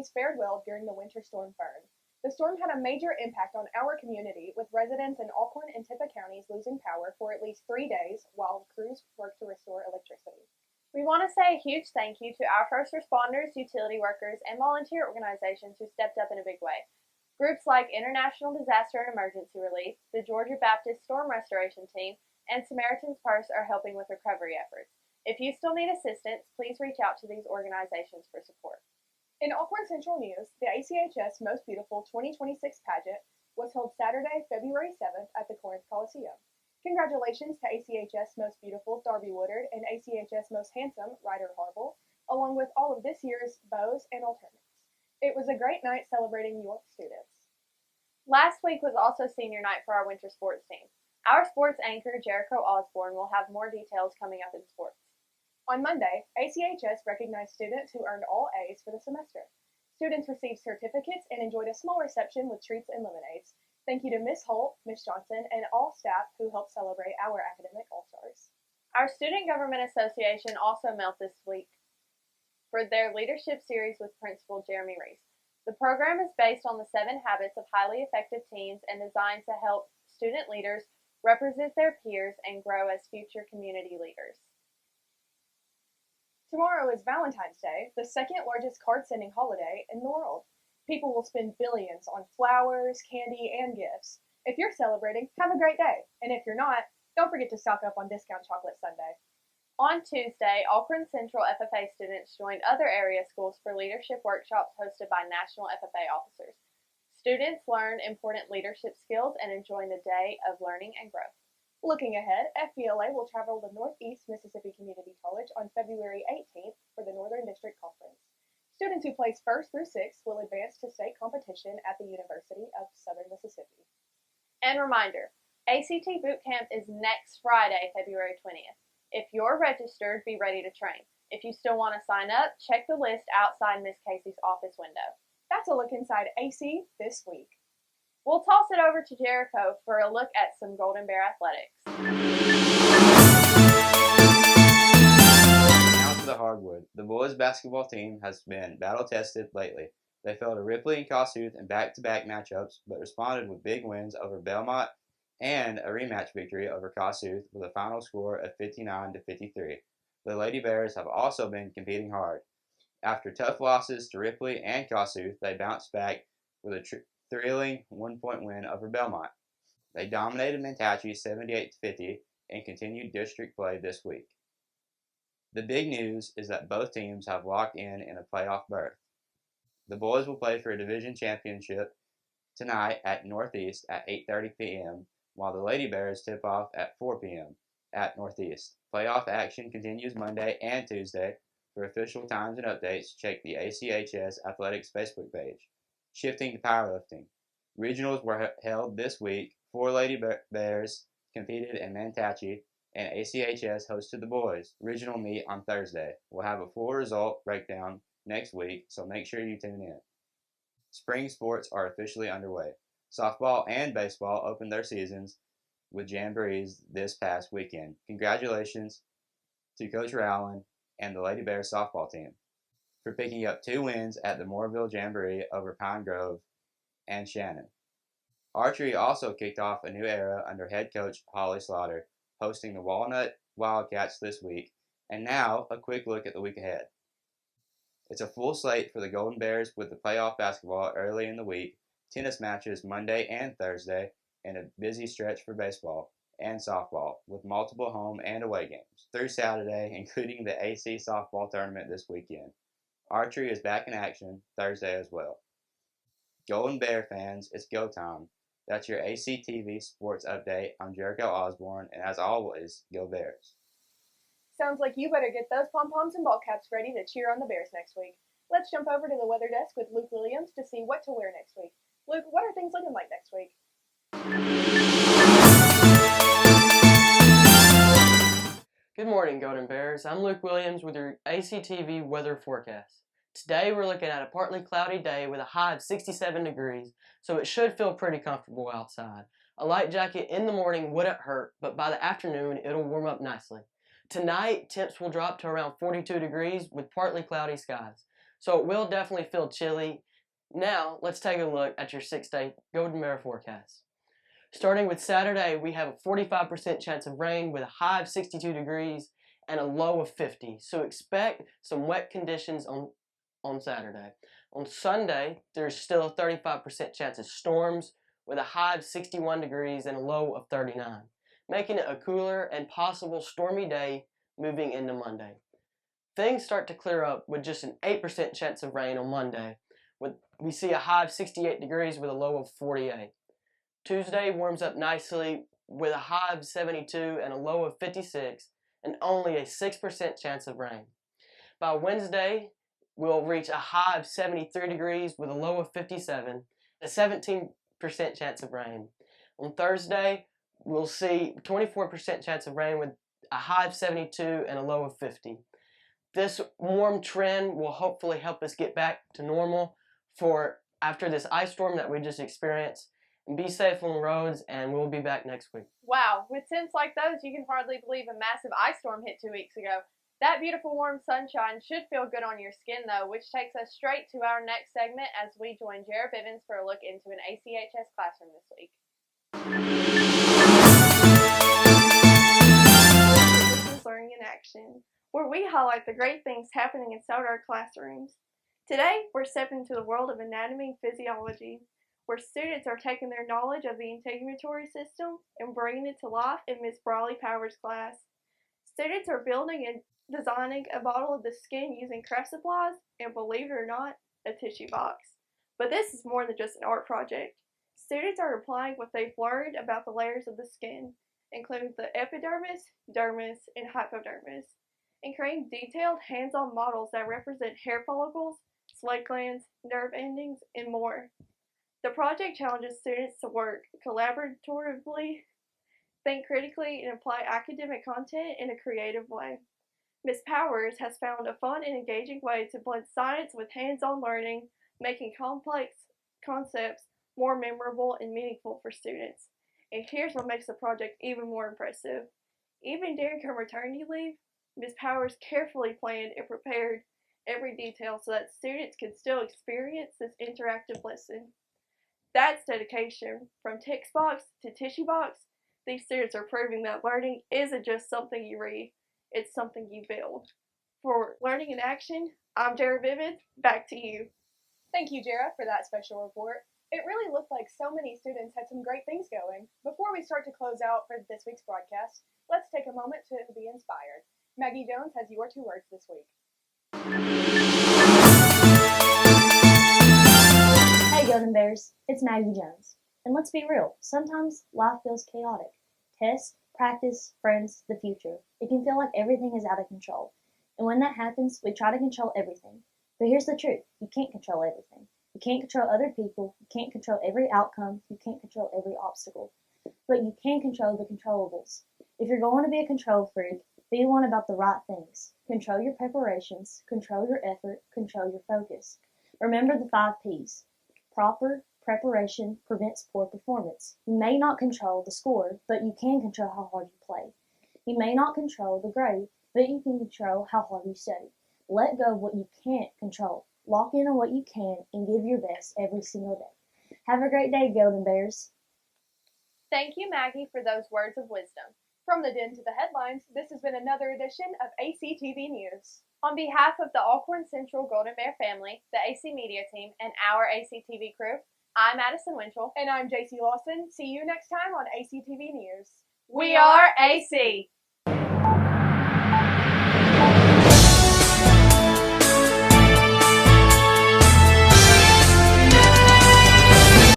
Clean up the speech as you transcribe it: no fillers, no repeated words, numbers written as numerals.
families fared well during the winter storm Fern. The storm had a major impact on our community, with residents in Alcorn and Tippah counties losing power for at least 3 days while crews worked to restore electricity. We want to say a huge thank you to our first responders, utility workers, and volunteer organizations who stepped up in a big way. Groups like International Disaster and Emergency Relief, the Georgia Baptist Storm Restoration Team, and Samaritan's Purse are helping with recovery efforts. If you still need assistance, please reach out to these organizations for support. In Alcorn Central News, the ACHS Most Beautiful 2026 pageant was held Saturday, February 7th at the Corinth Coliseum. Congratulations to ACHS Most Beautiful Darby Woodard and ACHS Most Handsome Ryder Harville, along with all of this year's beaux and alternates. It was a great night celebrating York students. Last week was also senior night for our winter sports team. Our sports anchor, Jericho Osborne, will have more details coming up in sports. On Monday, ACHS recognized students who earned all A's for the semester. Students received certificates and enjoyed a small reception with treats and lemonades. Thank you to Ms. Holt, Ms. Johnson, and all staff who helped celebrate our academic all-stars. Our Student Government Association also met this week for their leadership series with Principal Jeremy Reese. The program is based on the 7 habits of highly effective teens and designed to help student leaders represent their peers and grow as future community leaders. Tomorrow is Valentine's Day, the second largest card-sending holiday in the world. People will spend billions on flowers, candy, and gifts. If you're celebrating, have a great day. And if you're not, don't forget to stock up on discount chocolate sundae. On Tuesday, Alcorn Central FFA students joined other area schools for leadership workshops hosted by National FFA officers. Students learned important leadership skills and enjoyed a day of learning and growth. Looking ahead, FBLA will travel to Northeast Mississippi Community College on February 18th for the Northern District Conference. Students who place 1st through 6th will advance to state competition at the University of Southern Mississippi. And reminder, ACT Boot Camp is next Friday, February 20th. If you're registered, be ready to train. If you still want to sign up, check the list outside Miss Casey's office window. That's a look inside AC this week. We'll toss it over to Jericho for a look at some Golden Bear athletics. Now to the hardwood. The boys basketball team has been battle-tested lately. They fell to Ripley and Kossuth in back-to-back matchups, but responded with big wins over Belmont and a rematch victory over Kossuth with a final score of 59-53. The Lady Bears have also been competing hard. After tough losses to Ripley and Kossuth, they bounced back with a thrilling 1-point win over Belmont. They dominated Mantachie 78-50 and continued district play this week. The big news is that both teams have locked in a playoff berth. The boys will play for a division championship tonight at Northeast at 8:30 p.m., while the Lady Bears tip off at 4 p.m. at Northeast. Playoff action continues Monday and Tuesday. For official times and updates, check the ACHS Athletics Facebook page. Shifting to powerlifting. Regionals were held this week. 4 Lady Bears competed in Mantachie, and ACHS hosted the boys. Regional meet on Thursday. We'll have a full result breakdown next week, so make sure you tune in. Spring sports are officially underway. Softball and baseball opened their seasons with jamborees this past weekend. Congratulations to Coach Rowland and the Lady Bears softball team for picking up 2 wins at the Moorville Jamboree over Pine Grove and Shannon. Archery also kicked off a new era under head coach Holly Slaughter, hosting the Walnut Wildcats this week. And now, a quick look at the week ahead. It's a full slate for the Golden Bears with the playoff basketball early in the week, tennis matches Monday and Thursday, and a busy stretch for baseball and softball with multiple home and away games through Saturday, including the AC softball tournament this weekend. Archery is back in action Thursday as well. Golden Bear fans, it's go time. That's your ACTV sports update. I'm Jericho Osborne, and as always, go Bears. Sounds like you better get those pom-poms and ball caps ready to cheer on the Bears next week. Let's jump over to the weather desk with Luke Williams to see what to wear next week. Luke, what are things looking like next week? Good morning, Golden Bears. I'm Luke Williams with your ACTV weather forecast. Today we're looking at a partly cloudy day with a high of 67 degrees, so it should feel pretty comfortable outside. A light jacket in the morning wouldn't hurt, but by the afternoon it'll warm up nicely. Tonight, temps will drop to around 42 degrees with partly cloudy skies, so it will definitely feel chilly. Now, let's take a look at your 6-day Golden Bear forecast. Starting with Saturday, we have a 45% chance of rain with a high of 62 degrees and a low of 50. So expect some wet conditions on Saturday. On Sunday, there's still a 35% chance of storms with a high of 61 degrees and a low of 39, making it a cooler and possible stormy day moving into Monday. Things start to clear up with just an 8% chance of rain on Monday. We see a high of 68 degrees with a low of 48. Tuesday warms up nicely with a high of 72 and a low of 56 and only a 6% chance of rain. By Wednesday, we'll reach a high of 73 degrees with a low of 57, a 17% chance of rain. On Thursday, we'll see 24% chance of rain with a high of 72 and a low of 50. This warm trend will hopefully help us get back to normal for after this ice storm that we just experienced. And be safe on the roads, and we'll be back next week. Wow, with temps like those, you can hardly believe a massive ice storm hit 2 weeks ago. That beautiful warm sunshine should feel good on your skin, though, which takes us straight to our next segment as we join Jared Bivens for a look into an ACHS classroom this week. This is Learning in Action, where we highlight the great things happening inside our classrooms. Today, we're stepping into the world of anatomy and physiology, where students are taking their knowledge of the integumentary system and bringing it to life in Ms. Brawley Powers' class. Students are building and designing a model of the skin using craft supplies and, believe it or not, a tissue box. But this is more than just an art project. Students are applying what they've learned about the layers of the skin, including the epidermis, dermis, and hypodermis, and creating detailed hands-on models that represent hair follicles, sweat glands, nerve endings, and more. The project challenges students to work collaboratively, think critically, and apply academic content in a creative way. Ms. Powers has found a fun and engaging way to blend science with hands-on learning, making complex concepts more memorable and meaningful for students. And here's what makes the project even more impressive. Even during her maternity leave, Ms. Powers carefully planned and prepared every detail so that students could still experience this interactive lesson. That's dedication. From text box to tissue box, these students are proving that learning isn't just something you read, it's something you build. For Learning in Action, I'm Jared Bivens. Back to you. Thank you, Jara, for that special report. It really looked like so many students had some great things going. Before we start to close out for this week's broadcast, let's take a moment to be inspired. Maggie Jones has your 2 words this week. Hey Golden Bears, it's Maggie Jones. And let's be real, sometimes life feels chaotic. Tests, practice, friends, the future. It can feel like everything is out of control. And when that happens, we try to control everything. But here's the truth, you can't control everything. You can't control other people, you can't control every outcome, you can't control every obstacle. But you can control the controllables. If you're going to be a control freak, be one about the right things. Control your preparations, control your effort, control your focus. Remember the 5 P's. Proper preparation prevents poor performance. You may not control the score, but you can control how hard you play. You may not control the grade, but you can control how hard you study. Let go of what you can't control. Lock in on what you can and give your best every single day. Have a great day, Golden Bears. Thank you, Maggie, for those words of wisdom. From the den to the headlines, this has been another edition of ACTV News. On behalf of the Alcorn Central Golden Bear family, the AC Media team, and our ACTV crew, I'm Addison Winchell. And I'm JC Lawson. See you next time on ACTV News. We are AC!